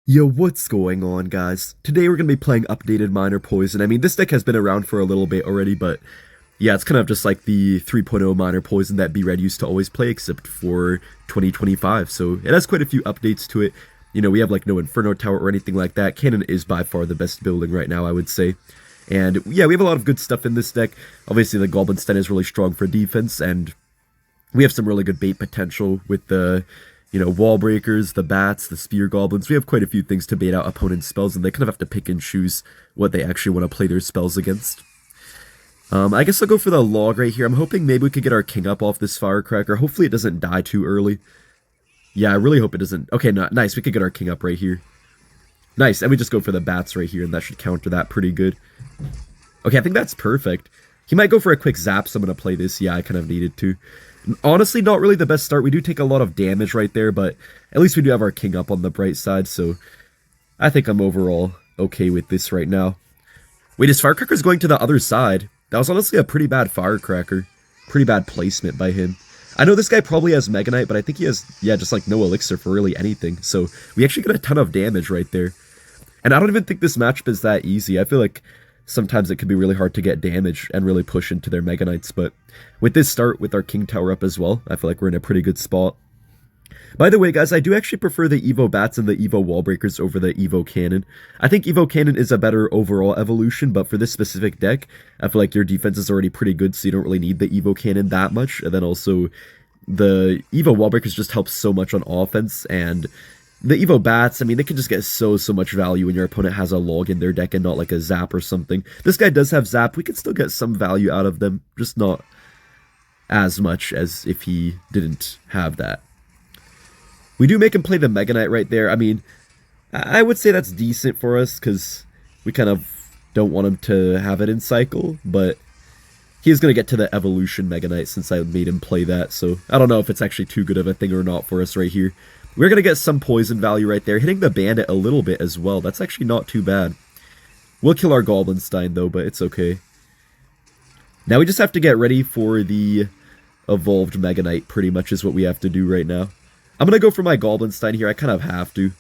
Yo, what's going on, guys? Today we're going to be playing updated Minor Poison. I mean, this deck has been around for a little bit already, but yeah, it's kind of just like the 3.0 Minor Poison that B-Red used to always play, except for 2025. So it has quite a few updates to it. You know, we have like no Inferno Tower or anything like that. Cannon is by far the best building right now, I would say. And yeah, we have a lot of good stuff in this deck. Obviously, the Goblin Stein is really strong for defense, and we have some really good bait potential with the, wall breakers, the bats, the spear goblins. We have quite a few things to bait out opponents' spells, and they kind of have to pick and choose what they actually want to play their spells against. I guess I'll go for the log right here. I'm hoping maybe we could get our king up off this firecracker. Hopefully it doesn't die too early. Yeah, I really hope it doesn't. Okay, nice. We could get our king up right here. Nice, and we just go for the bats right here, and that should counter that pretty good. Okay, I think that's perfect. He might go for a quick zap, so I'm going to play this. Yeah, I kind of needed to. Honestly, not really the best start. We do take a lot of damage right there, but at least we do have our king up on the bright side, so I think I'm overall okay with this right now. Wait, his firecracker's going to the other side. That was honestly a pretty bad firecracker. Pretty bad placement by him. I know this guy probably has Megaknight, but I think he has, yeah, just like no elixir for really anything, so we actually get a ton of damage right there. And I don't even think this matchup is that easy. I feel like sometimes it can be really hard to get damage and really push into their Mega Knights, but with this start, with our King Tower up as well, I feel like we're in a pretty good spot. By the way, guys, I do actually prefer the Evo Bats and the Evo Wall Breakers over the Evo Cannon. I think Evo Cannon is a better overall evolution, but for this specific deck, I feel like your defense is already pretty good, so you don't really need the Evo Cannon that much, and then also the Evo Wall Breakers just help so much on offense, and the Evo Bats, I mean, they can just get so much value when your opponent has a log in their deck and not like a Zap or something. This guy does have Zap. We can still get some value out of them, just not as much as if he didn't have that. We do make him play the Mega Knight right there. I mean, I would say that's decent for us because we kind of don't want him to have it in cycle, but he's going to get to the Evolution Mega Knight since I made him play that, so I don't know if it's actually too good of a thing or not for us right here. We're going to get some poison value right there, hitting the bandit a little bit as well. That's actually not too bad. We'll kill our Goblin Stein though, but it's okay. Now we just have to get ready for the evolved Mega Knight, pretty much is what we have to do right now. I'm going to go for my Goblin Stein here. I kind of have to.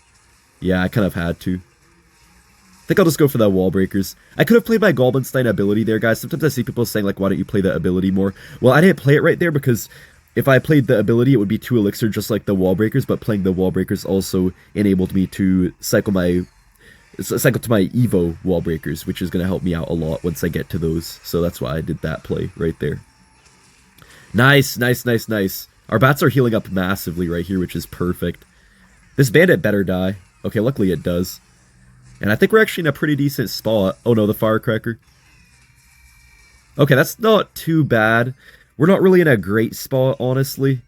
Yeah, I kind of had to. I think I'll just go for the Wall Breakers. I could have played my Goblin Stein ability there, guys. Sometimes I see people saying, like, why don't you play the ability more? Well, I didn't play it right there because if I played the ability, it would be 2 elixir just like the Wall Breakers, but playing the Wall Breakers also enabled me to cycle to my Evo Wall Breakers, which is going to help me out a lot once I get to those. So that's why I did that play right there. Nice, nice, nice, nice. Our bats are healing up massively right here, which is perfect. This bandit better die. Okay, luckily it does. And I think we're actually in a pretty decent spot. Oh no, the firecracker. Okay, that's not too bad. We're not really in a great spot, honestly.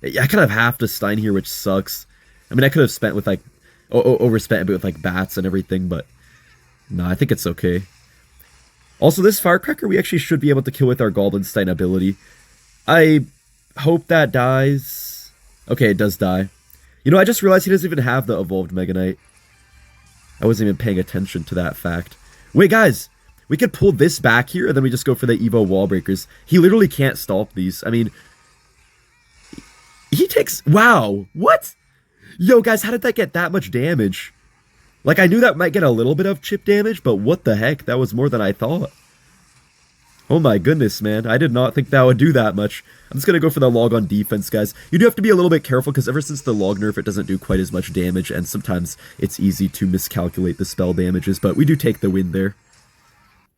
I kind of have to Stein here, which sucks. I mean, I could have spent with, like, overspent a bit with, like, bats and everything, but no, I think it's okay. Also, this firecracker we actually should be able to kill with our Goblin Stein ability. I hope that dies. Okay, it does die. You know, I just realized he doesn't even have the evolved Mega Knight. I wasn't even paying attention to that fact. Wait, guys! We could pull this back here, and then we just go for the Evo Wall Breakers. He literally can't stop these. I mean, he takes... Wow! What? Yo, guys, how did that get that much damage? Like, I knew that might get a little bit of chip damage, but what the heck? That was more than I thought. Oh my goodness, man. I did not think that would do that much. I'm just going to go for the log on defense, guys. You do have to be a little bit careful, because ever since the log nerf, it doesn't do quite as much damage, and sometimes it's easy to miscalculate the spell damages, but we do take the win there.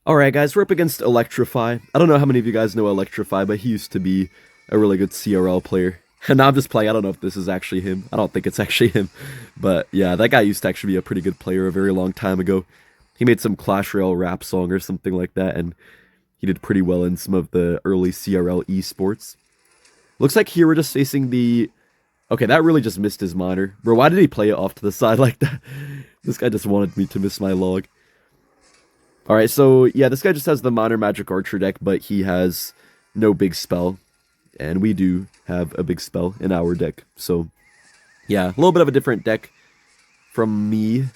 Alright guys, we're up against Electrify. I don't know how many of you guys know Electrify, but he used to be a really good CRL player. And now I'm just playing, I don't know if this is actually him. I don't think it's actually him. But yeah, that guy used to actually be a pretty good player a very long time ago. He made some Clash Royale rap song or something like that, and he did pretty well in some of the early CRL esports. Looks like here we're just facing the... Okay, that really just missed his minor. Bro, why did he play it off to the side like that? This guy just wanted me to miss my log. Alright, so yeah, this guy just has the Minor Magic Archer deck, but he has no big spell. And we do have a big spell in our deck. So yeah, a little bit of a different deck from me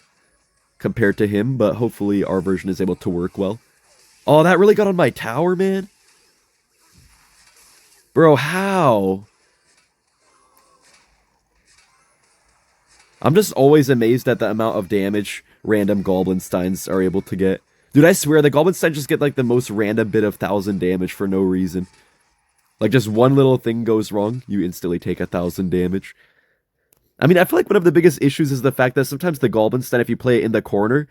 compared to him, but hopefully our version is able to work well. Oh, that really got on my tower, man. Bro, how? I'm just always amazed at the amount of damage random Goblinsteins are able to get. Dude, I swear, the Goblinsteins just get like the most random bit of 1,000 damage for no reason. Like just one little thing goes wrong, you instantly take 1,000 damage. I mean, I feel like one of the biggest issues is the fact that sometimes the Goblinstein, if you play it in the corner,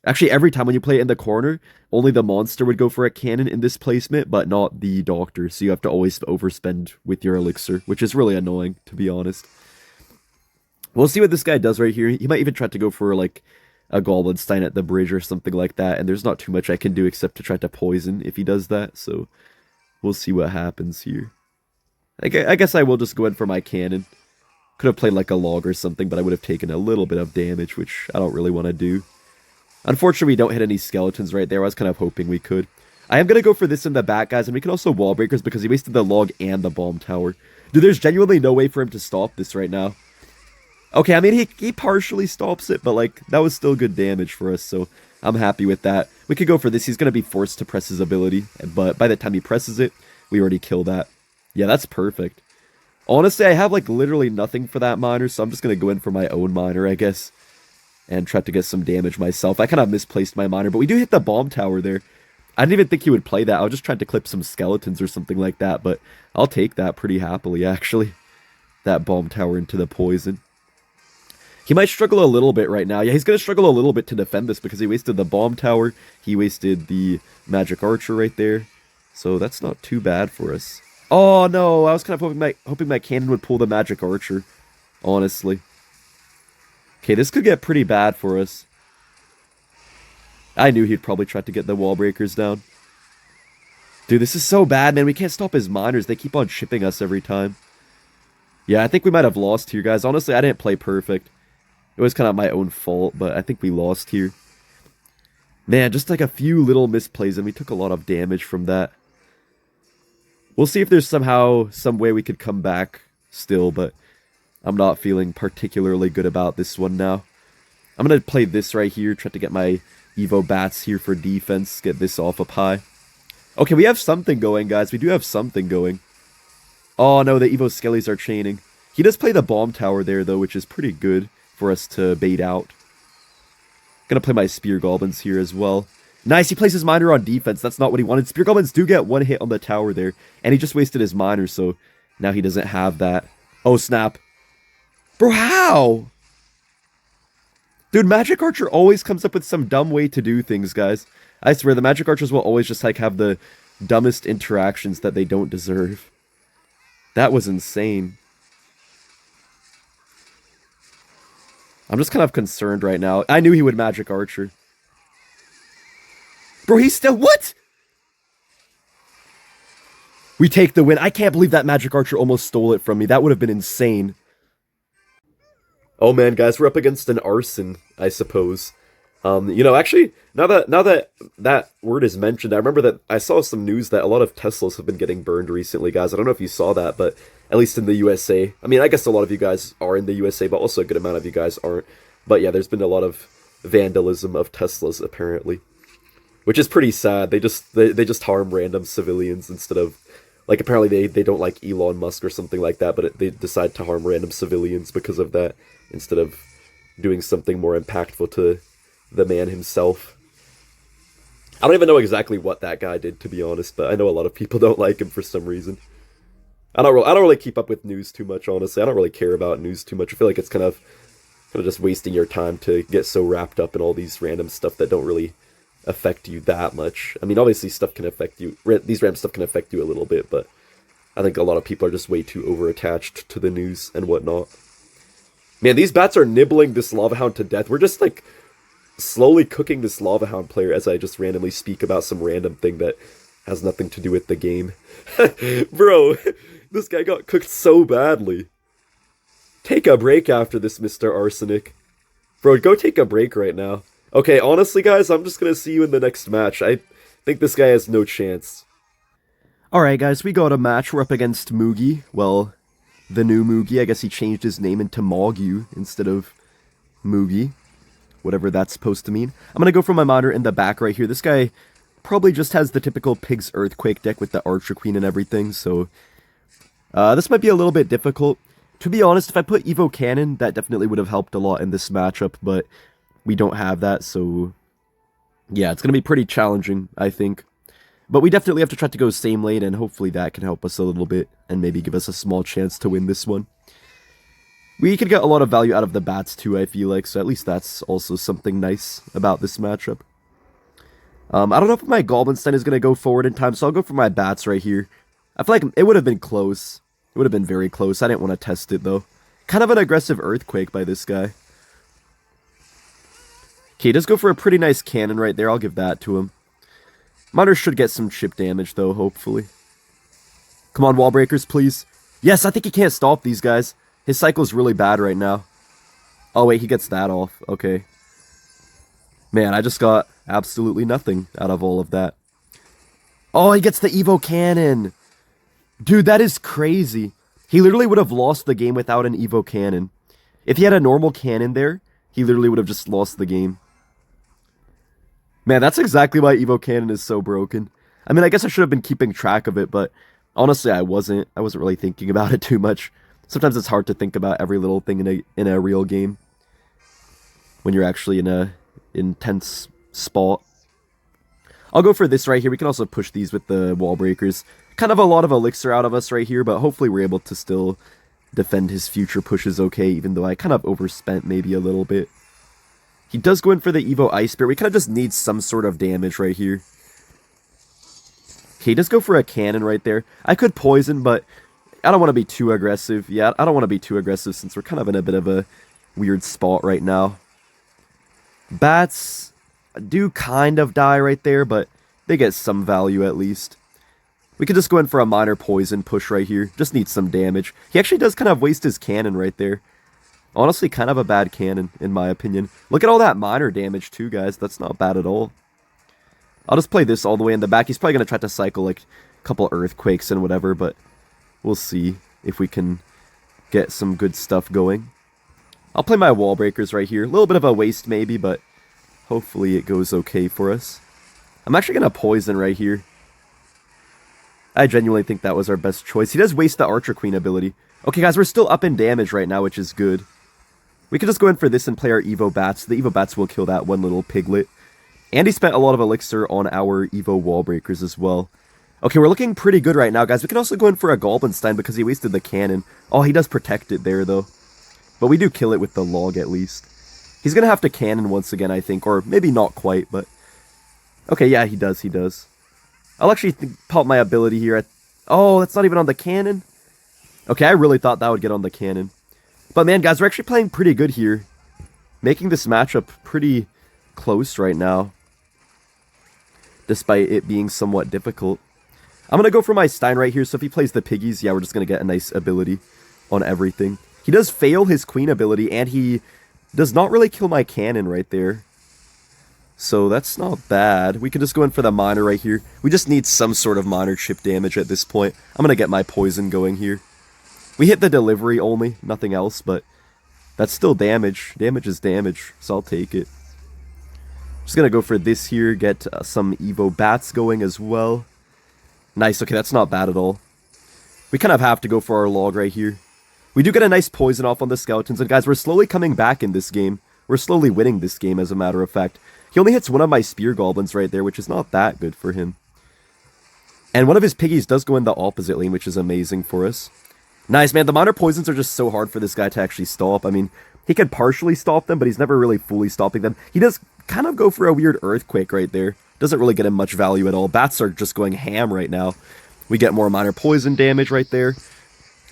actually every time when you play it in the corner, only the monster would go for a cannon in this placement, but not the doctor, so you have to always overspend with your elixir, which is really annoying, to be honest. We'll see what this guy does right here. He might even try to go for, like, a Goblinstein at the bridge or something like that, and there's not too much I can do except to try to poison if he does that, so we'll see what happens here. I guess I will just go in for my cannon. Could have played like a log or something, but I would have taken a little bit of damage, which I don't really want to do. Unfortunately, we don't hit any skeletons right there. I was kind of hoping we could. I am going to go for this in the back, guys, and we can also wall breakers because he wasted the log and the bomb tower. Dude, there's genuinely no way for him to stop this right now. Okay, I mean, he partially stops it, but, like, that was still good damage for us, so I'm happy with that. We could go for this. He's going to be forced to press his ability, but by the time he presses it, we already kill that. Yeah, that's perfect. Honestly, I have, like, literally nothing for that miner, so I'm just going to go in for my own miner, I guess, and try to get some damage myself. I kind of misplaced my miner, but we do hit the bomb tower there. I didn't even think he would play that. I was just trying to clip some skeletons or something like that, but I'll take that pretty happily, actually. That bomb tower into the poison. He might struggle a little bit right now. Yeah, he's going to struggle a little bit to defend this because he wasted the bomb tower. He wasted the magic archer right there. So that's not too bad for us. Oh no, I was kind of hoping my cannon would pull the magic archer, honestly. Okay, this could get pretty bad for us. I knew he'd probably try to get the wall breakers down. Dude, this is so bad, man. We can't stop his miners. They keep on shipping us every time. Yeah, I think we might have lost here, guys. Honestly, I didn't play perfect. It was kind of my own fault, but I think we lost here. Man, just like a few little misplays, and we took a lot of damage from that. We'll see if there's somehow some way we could come back still, but I'm not feeling particularly good about this one now. I'm going to play this right here, try to get my Evo Bats here for defense, get this off up high. Okay, we have something going, guys. We do have something going. Oh, no, the Evo Skellies are chaining. He does play the bomb tower there, though, which is pretty good for us to bait out. Gonna play my Spear Goblins here as well. Nice, he plays his miner on defense. That's not what he wanted. Spear Goblins do get one hit on the tower there. And he just wasted his miner, so now he doesn't have that. Oh, snap. Bro, how? Dude, Magic Archer always comes up with some dumb way to do things, guys. I swear, the Magic Archers will always just, like, have the dumbest interactions that they don't deserve. That was insane. I'm just kind of concerned right now. I knew he would Magic Archer. Bro, he's still... What? We take the win. I can't believe that Magic Archer almost stole it from me. That would have been insane. Oh man, guys, we're up against an arson, I suppose. You know, actually, now that word is mentioned, I remember that I saw some news that a lot of Teslas have been getting burned recently, guys. I don't know if you saw that, but at least in the USA. I mean, I guess a lot of you guys are in the USA, but also a good amount of you guys aren't. But yeah, there's been a lot of vandalism of Teslas, apparently. Which is pretty sad. They just harm random civilians instead of... Like, apparently they don't like Elon Musk or something like that, but they decide to harm random civilians because of that, instead of doing something more impactful to the man himself. I don't even know exactly what that guy did, to be honest, but I know a lot of people don't like him for some reason. I don't really keep up with news too much, honestly. I don't really care about news too much. I feel like it's kind of just wasting your time to get so wrapped up in all these random stuff that don't really affect you that much. I mean, obviously stuff can affect you. These random stuff can affect you a little bit, but I think a lot of people are just way too over-attached to the news and whatnot. Man, these bats are nibbling this Lava Hound to death. We're just, like, slowly cooking this Lava Hound player as I just randomly speak about some random thing that has nothing to do with the game. Bro, this guy got cooked so badly. Take a break after this, Mr. Arsenic. Bro, go take a break right now. Okay, honestly, guys, I'm just gonna see you in the next match. I think this guy has no chance. Alright, guys, we got a match. We're up against Moogie. Well, the new Moogie. I guess he changed his name into Mogu instead of Moogie. Whatever that's supposed to mean. I'm gonna go for my monitor in the back right here. This guy probably just has the typical Pig's Earthquake deck with the Archer Queen and everything, so... this might be a little bit difficult. To be honest, if I put Evo Cannon, that definitely would have helped a lot in this matchup, but we don't have that, so yeah, it's going to be pretty challenging, I think. But we definitely have to try to go same lane, and hopefully that can help us a little bit, and maybe give us a small chance to win this one. We could get a lot of value out of the bats too, I feel like, so at least that's also something nice about this matchup. I don't know if my Goblinstein is going to go forward in time, so I'll go for my bats right here. I feel like it would have been close. It would have been very close. I didn't want to test it, though. Kind of an aggressive Earthquake by this guy. Okay, he does go for a pretty nice cannon right there. I'll give that to him. Miner should get some chip damage, though, hopefully. Come on, wall breakers, please. Yes, I think he can't stop these guys. His cycle's really bad right now. Oh, wait, he gets that off. Okay. Man, I just got absolutely nothing out of all of that. Oh, he gets the Evo Cannon. Dude, that is crazy. He literally would have lost the game without an Evo Cannon. If he had a normal cannon there, he literally would have just lost the game. Man, that's exactly why Evo Cannon is so broken. I mean, I guess I should have been keeping track of it, but honestly, I wasn't. I wasn't really thinking about it too much. Sometimes it's hard to think about every little thing in a real game when you're actually in a intense spot. I'll go for this right here. We can also push these with the wall breakers. Kind of a lot of elixir out of us right here, but hopefully we're able to still defend his future pushes okay, even though I kind of overspent maybe a little bit. He does go in for the Evo Ice Spirit. We kind of just need some sort of damage right here. Okay, he does go for a cannon right there. I could poison, but I don't want to be too aggressive. Yeah, I don't want to be too aggressive since we're kind of in a bit of a weird spot right now. Bats do kind of die right there, but they get some value at least. We could just go in for a minor poison push right here. Just needs some damage. He actually does kind of waste his cannon right there. Honestly, kind of a bad cannon, in my opinion. Look at all that minor damage too, guys. That's not bad at all. I'll just play this all the way in the back. He's probably going to try to cycle like a couple Earthquakes and whatever, but we'll see if we can get some good stuff going. I'll play my wall breakers right here. A little bit of a waste maybe, but hopefully it goes okay for us. I'm actually going to poison right here. I genuinely think that was our best choice. He does waste the Archer Queen ability. Okay, guys, we're still up in damage right now, which is good. We could just go in for this and play our Evo Bats. The Evo Bats will kill that one little piglet. And he spent a lot of elixir on our Evo Wall Breakers as well. Okay, we're looking pretty good right now, guys. We can also go in for a Goblinstein because he wasted the cannon. Oh, he does protect it there, though. But we do kill it with the log, at least. He's going to have to cannon once again, I think. Or maybe not quite, but... Okay, yeah, he does, he does. I'll actually pop my ability here. Oh, that's not even on the cannon? Okay, I really thought that would get on the cannon. But man, guys, we're actually playing pretty good here. Making this matchup pretty close right now. Despite it being somewhat difficult. I'm going to go for my Stein right here, so if he plays the piggies, yeah, we're just going to get a nice ability on everything. He does fail his queen ability, and he does not really kill my cannon right there. So that's not bad. We can just go in for the miner right here. We just need some sort of miner chip damage at this point. I'm going to get my poison going here. We hit the delivery only, nothing else, but that's still damage. Damage is damage, so I'll take it. Just going to go for this here, get some Evo Bats going as well. Nice, okay, that's not bad at all. We kind of have to go for our log right here. We do get a nice poison off on the skeletons, and guys, we're slowly coming back in this game. We're slowly winning this game, as a matter of fact. He only hits one of my spear goblins right there, which is not that good for him. And one of his piggies does go in the opposite lane, which is amazing for us. Nice, man. The minor poisons are just so hard for this guy to actually stop. I mean, he could partially stop them, but he's never really fully stopping them. He does kind of go for a weird Earthquake right there. Doesn't really get him much value at all. Bats are just going ham right now. We get more minor poison damage right there.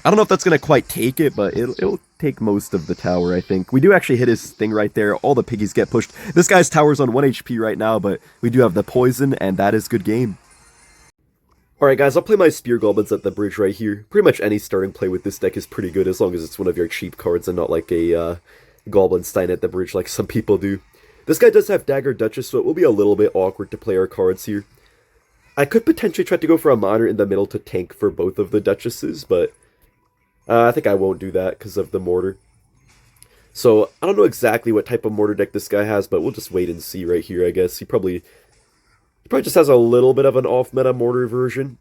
I don't know if that's going to quite take it, but it'll take most of the tower, I think. We do actually hit his thing right there. All the piggies get pushed. This guy's tower's on 1 HP right now, but we do have the poison, and that is good game. Alright guys, I'll play my Spear Goblins at the bridge right here. Pretty much any starting play with this deck is pretty good, as long as it's one of your cheap cards and not like a Goblinstein at the bridge like some people do. This guy does have Dagger Duchess, so it will be a little bit awkward to play our cards here. I could potentially try to go for a Miner in the middle to tank for both of the Duchesses, but I think I won't do that because of the Mortar. So, I don't know exactly what type of Mortar deck this guy has, but we'll just wait and see right here, I guess. He probably just has a little bit of an off-meta Mortar version.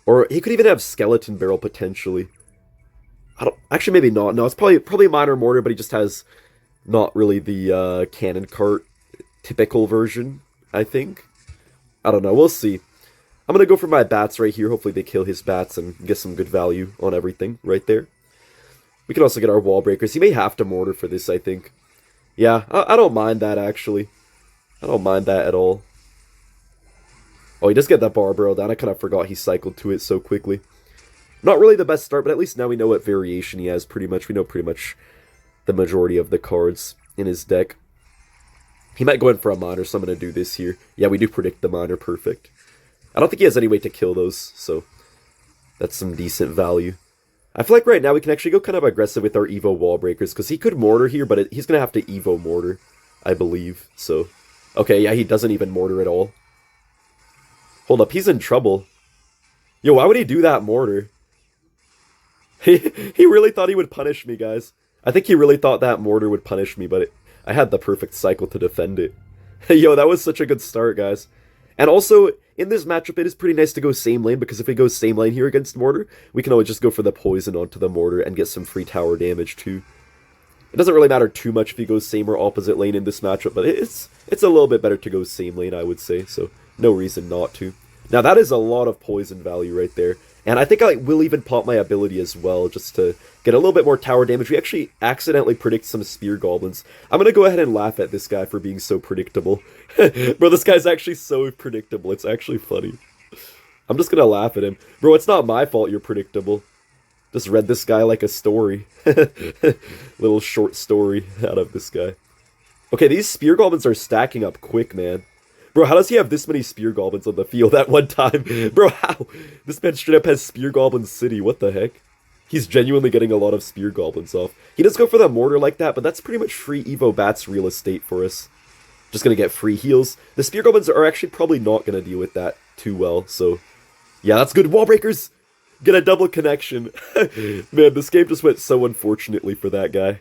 Or he could even have Skeleton Barrel, potentially. I don't, actually, maybe not. No, it's probably a Miner Mortar, but he just has not really the cannon cart typical version, I think. I don't know. We'll see. I'm going to go for my bats right here. Hopefully they kill his bats and get some good value on everything right there. We can also get our wall breakers. He may have to mortar for this, I think. Yeah, I don't mind that, actually. I don't mind that at all. Oh, he does get that Barbaro down. I kind of forgot he cycled to it so quickly. Not really the best start, but at least now we know what variation he has, pretty much. We know pretty much the majority of the cards in his deck. He might go in for a Miner, so I'm going to do this here. Yeah, we do predict the Miner, perfect. I don't think he has any way to kill those, so that's some decent value. I feel like right now we can actually go kind of aggressive with our Evo wall breakers, because he could Mortar here, but he's going to have to Evo Mortar, I believe, so... Okay, yeah, he doesn't even Mortar at all. Hold up, he's in trouble. Yo, why would he do that Mortar? He really thought he would punish me, guys. I think he really thought that Mortar would punish me, but I had the perfect cycle to defend it. Yo, that was such a good start, guys. And also, in this matchup, it is pretty nice to go same lane, because if we go same lane here against Mortar, we can always just go for the poison onto the Mortar and get some free tower damage, too. It doesn't really matter too much if you go same or opposite lane in this matchup, but it's a little bit better to go same lane, I would say, so no reason not to. Now, that is a lot of poison value right there. And I think I will even pop my ability as well, just to get a little bit more tower damage. We actually accidentally predict some spear goblins. I'm going to go ahead and laugh at this guy for being so predictable. Bro, this guy's actually so predictable. It's actually funny. I'm just going to laugh at him. Bro, it's not my fault you're predictable. Just read this guy like a story. Little short story out of this guy. Okay, these spear goblins are stacking up quick, man. Bro, how does he have this many spear goblins on the field at one time? Bro, how? This man straight up has spear goblin city. What the heck? He's genuinely getting a lot of spear goblins off. He does go for the mortar like that, but that's pretty much free Evo Bats real estate for us. Just gonna get free heals. The spear goblins are actually probably not gonna deal with that too well, so... Yeah, that's good. Wall breakers! Get a double connection. Man, this game just went so unfortunately for that guy.